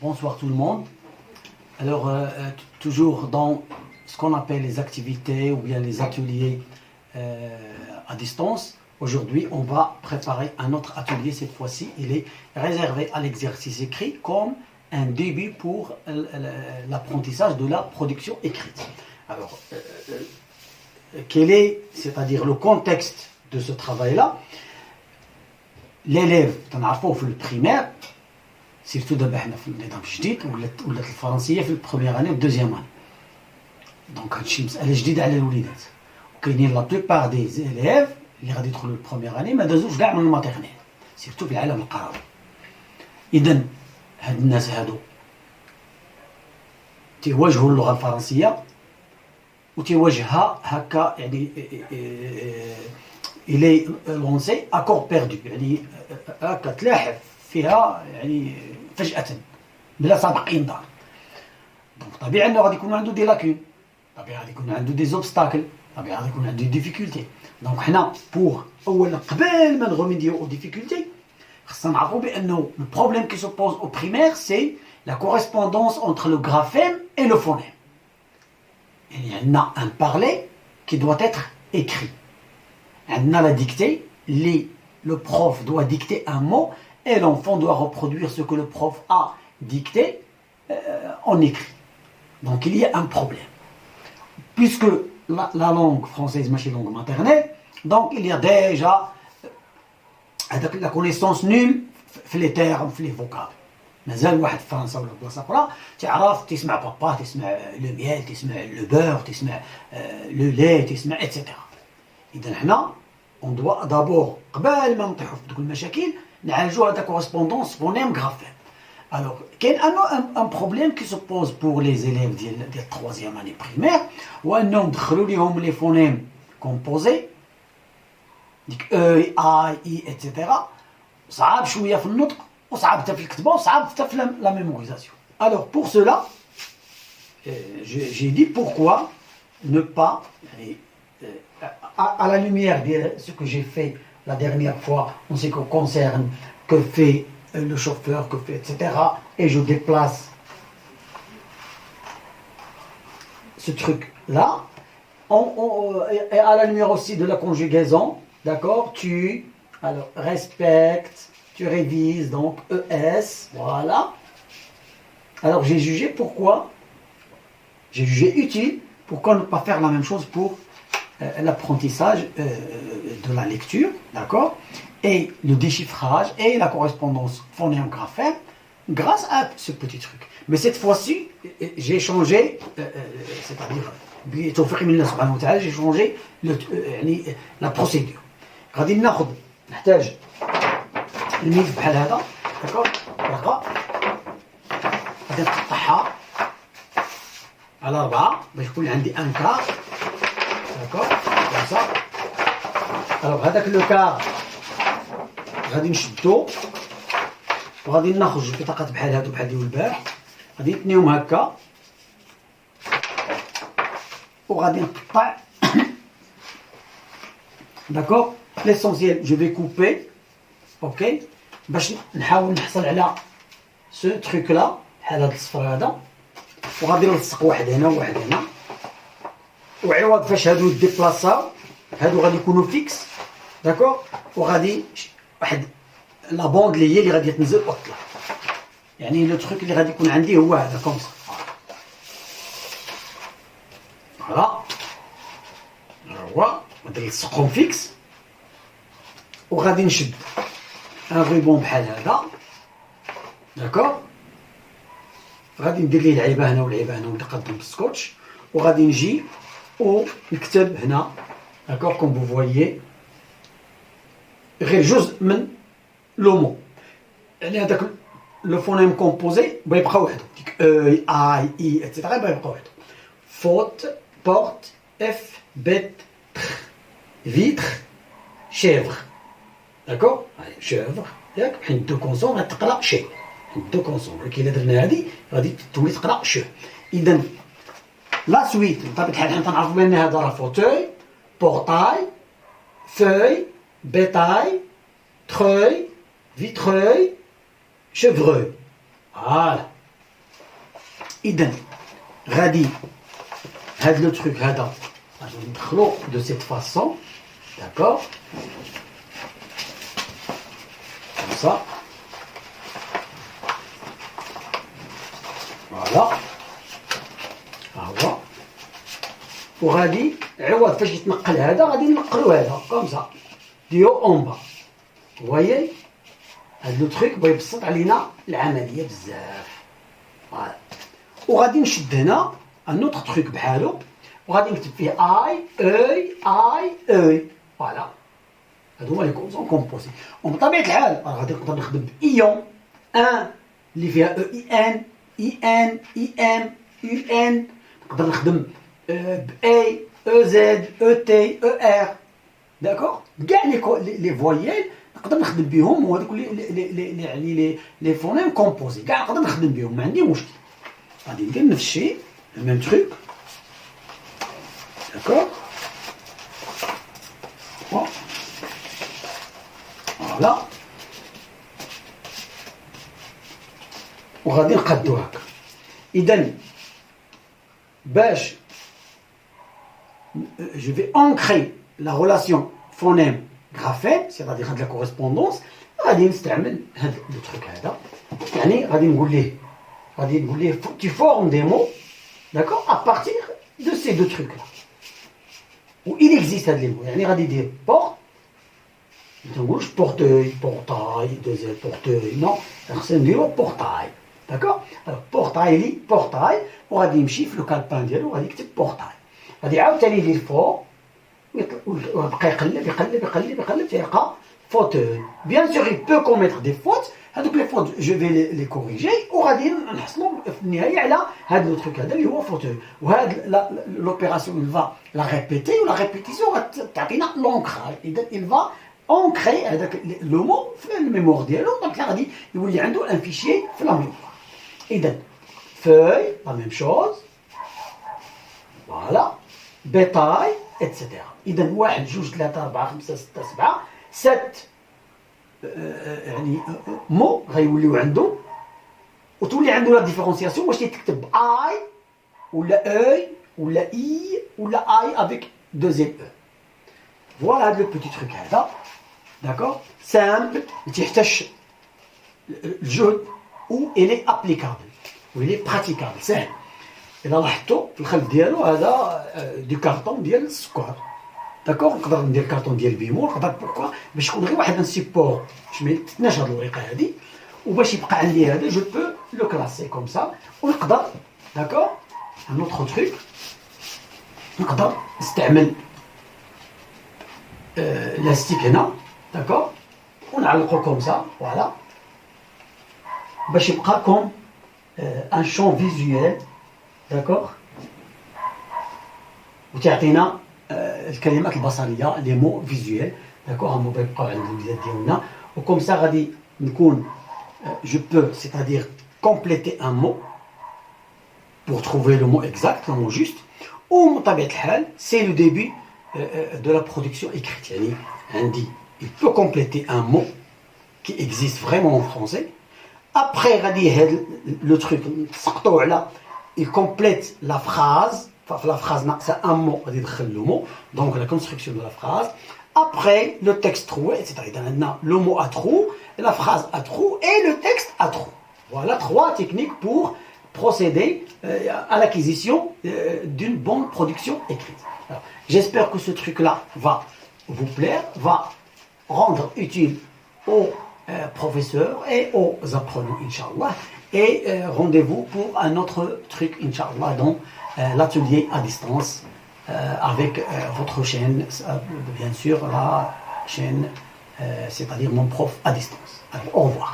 Bonsoir tout le monde. Alors, toujours dans ce qu'on appelle les activités ou bien les ateliers à distance. Aujourd'hui, on va préparer un autre atelier. Cette fois-ci, il est réservé à l'exercice écrit comme un début pour l'apprentissage de la production écrite. Alors, quel est, c'est-à-dire le contexte de ce travail-là? L'élève, تنعرفوه في البريمير سيرتو دابا حنا في النظام الجديد ولات الفرنسيه في البروميير اني والدوزيام اني دونك هادشي مساله جديده على الوليدات وكاينين لا بلوبار دي زيليف اللي غادي يدخلوا البروميير اني ما دازوش كاع من الماتيرنيل سيرتو في العالم القروي. اذا هاد الناس هادو تيواجهوا اللغه الفرنسيه وتيواجهها هكا يعني إلي لونسي أكور بيردو يعني هكا تلاحظ فيها يعني فجأة بلا سابق إنذار. دونك طبيعي أنه غادي يكون عنده دي لاكون، طبيعي غادي يكون عنده دي زوبستاكل، طبيعي غادي يكون عنده دي ديفيكولتي. دونك حنا بوغ أولا قبل ما نغوميديو أو ديفيكولتي خصنا نعرفو بأنه لو بروبليم كي سو بوز أو بريمير سي لا كوريسبوندونس أونتر لو غرافيم إي لو فونيم. يعني عندنا ان بارلي كي دوا إتر écrit. On a la dictée, le prof doit dicter un mot et l'enfant doit reproduire ce que le prof a dicté en écrit. Donc il y a un problème. Puisque la langue française, ma langue maternelle, donc il y a déjà la connaissance nulle في les termes, في les vocables. مازال واحد في فرنسا ولا بلاصه اخرى تعرف تسمع بابا، تسمع لو ميل، تسمع لو بور، تسمع لو لي، تسمع اتسيتيرا. إذا حنا اون دوا دابور قبل ما نطيحوا في دوك المشاكل نعالجوا هذا كورسبوندونس فونيم غرافيم. الوغ كاين ان بروبليم كي سو بوز بور لي زيليف ديال التروازيام اني بريمير هو انهم دخلوا ليهم لي فونيم كومبوزي ديك او اي اي اتسيتيرا صعاب شويه في النطق وصعاب حتى في الكتابه وصعاب حتى في لا ميموريزاسيون. الوغ بور سولا j'ai dit pourquoi ne pas à la lumière de ce que j'ai fait la dernière fois en ce qui concerne que fait le chauffeur, que fait etc. Et je déplace ce truc là et à la lumière aussi de la conjugaison, d'accord, tu alors respectes, tu révises donc ES, voilà. Alors j'ai jugé utile pourquoi ne pas faire la même chose pour l'apprentissage de la lecture, d'accord, et le déchiffrage et la correspondance phonème-graphème grâce à ce petit truc. Mais cette fois-ci, j'ai changé, c'est-à-dire, j'ai changé la procédure. غادي نحتاج الميز بحال هذا، d'accord، ورقة غادي نقطعها على 4 باش يكون عندي ان كار. D'accord, comme ça. Alors هذاك لو كار غادي نشدو وغادي ناخذ جوج بطاقات بحال هادو بحال ديال البارح غادي نتنيهم هكا وغادي نقطع. D'accord, l'essentiel je vais couper, ok, باش نحاول نحصل على ce truc là بحال هاد الصفر هذا وغادي نلصق واحد هنا وواحد هنا وعوض فاش هادو ديبلاصاو هادو غادي يكونوا فيكس، داكور، وغادي واحد لا بوند اللي غادي تنزل وتطلع. يعني لو تروك اللي غادي يكون عندي هو هذا كوم سا، فوالا هو غادي نلصقهم فيكس وغادي نشد ان ريبون بحال هذا، داكور، غادي ندير ليه العيبه هنا والعيبه هنا ونتقدم بالسكوتش وغادي نجي ونكتب هنا، داكور، كوم فو فوايي غير جزء من لو مو، يعني هذاك لو فونيم كومبوزي بغا يبقى وحده، ديك او اي اي اتسيتيرا بغا يبقى وحده. فوت، بورت، اف، بيت، فيتر، شيفر، داكور، شيفر ياك حيت دو كونسون غتقرا شي، دو كونسون، ولكن الا درنا هادي غادي تولي تقرا شو. اذا لا سويت بطبيعة الحال حنا تنعرفو بان هذا راه فوتوي، بورتاي، فوي، bétail, treuil, vitreuil, chevreuil. Voilà. إذن غادي هاد لو تروك هذا غادي ندخلو دو سيت فاسون داكور كوم سا فوالا ها هو وغادي عوض فاش يتنقل هذا غادي نقلو هذا كوم سا ديو اون با فوايي هاد لو تروك بغا يبسط علينا العمليه بزاف فوالا وغادي نشد هنا ان اوتر تروك بحالو وغادي نكتب فيه اي اي فوالا هادو هما لي كونسون كومبوزي وبطبيعه الحال غادي نقدر نخدم بايون ان اللي فيها اي ان نقدر نخدم باي زد تي ار داكوغ كاع لي فويال نقدر نخدم بهم وهذوك يعني لي فونيم كومبوزي كاع نقدر نخدم بهم ما عندي مشكل غادي ندير نفس الشيء الميم تروك داكوغ فوالا وغادي نقادو هكا اذا باش je vais ancrer la relation phonème-graphème, c'est-à-dire de la correspondance, غادي نستعمل هذا لو تروك هذا يعني غادي نقول ليه tu formes des mots d'accord à partir de ces deux trucs là où il existe هاد لي mots يعني غادي يدير porte ما تنقولش portail deux porteuil non خصنا نديرو portail d'accord portail وغادي يمشي في لو كالبان ديالو وغادي يكتب portail غادي عاوتاني يدير فوق ويبقى يقلب تيلقى fauteuil. Bien sûr, il peut commettre des fautes. Donc les fautes, je vais les corriger. وغادي نحصلوا في النهاية على هذا لو تروك هذا اللي هو fauteuil. وهذا l'opération il va la répéter و la répétition غتعطينا l'ancrage. إذا il va ancrer هذاك لو مو في الميموار ديالو. دونك غادي يولي عنده ان فيشيي في لا ميموار. إذا feuille, la même chose. Voilà. Bétail, etc. إذا 1 2 3 4 5 6 7 7 يعني مو غيوليو عنده وتولي عنده لا ديفيرونسياسيون واش تكتب اي ولا اي ولا اي ولا اي افيك دوزيام او فوالا هذا لو بوتي تروك هذا داكور سامبل ما تيحتاجش الجهد و الي ابليكابل و الي براتيكابل سهل الا لاحظتوا في الخلف ديالو هذا دو كارطون ديال السكر داكوغ نقدر ندير كارطون ديال بيمور نقدر بوركوا باش يكون غير واحد ان سيبور باش ما يتناش هاد الورقه هادي وباش يبقى عندي هذا جو بو لو كلاسي كوم سا ونقدر داكوغ ان اوتر تروك نقدر نستعمل لاستيك هنا داكوغ ونعلقو كوم سا فوالا باش يبقى كوم ان شون فيزويل داكوغ وتعطينا الكلمات البصريه لي مو فيزويل داكوغ هما بيبقاو عند الوليدات ديالنا وكوم سا غادي نكون جو بو سيتادير كومبليتي ان مو pour trouver le mot exact le mot juste ou بطبيعه الحال c'est le début de la production écrite يعني عندي il peut compléter un mot qui existe vraiment en français après غادي هاد لو تروك نسقطوه على il complète la phrase la phrase ناقصه un mot غادي يدخل le mot donc la construction de la phrase après le texte trouvé etc. إذا عندنا le mot à trous la phrase à trous et le texte à trous voilà 3 techniques pour procéder à l'acquisition d'une bonne production écrite. Alors, j'espère que ce truc-là va vous plaire, va rendre utile aux professeurs et aux apprenants, Inch'Allah. Et rendez-vous pour un autre truc, Inch'Allah, dans l'atelier à distance avec votre chaîne, bien sûr, la chaîne, c'est-à-dire mon prof à distance. Alors, au revoir.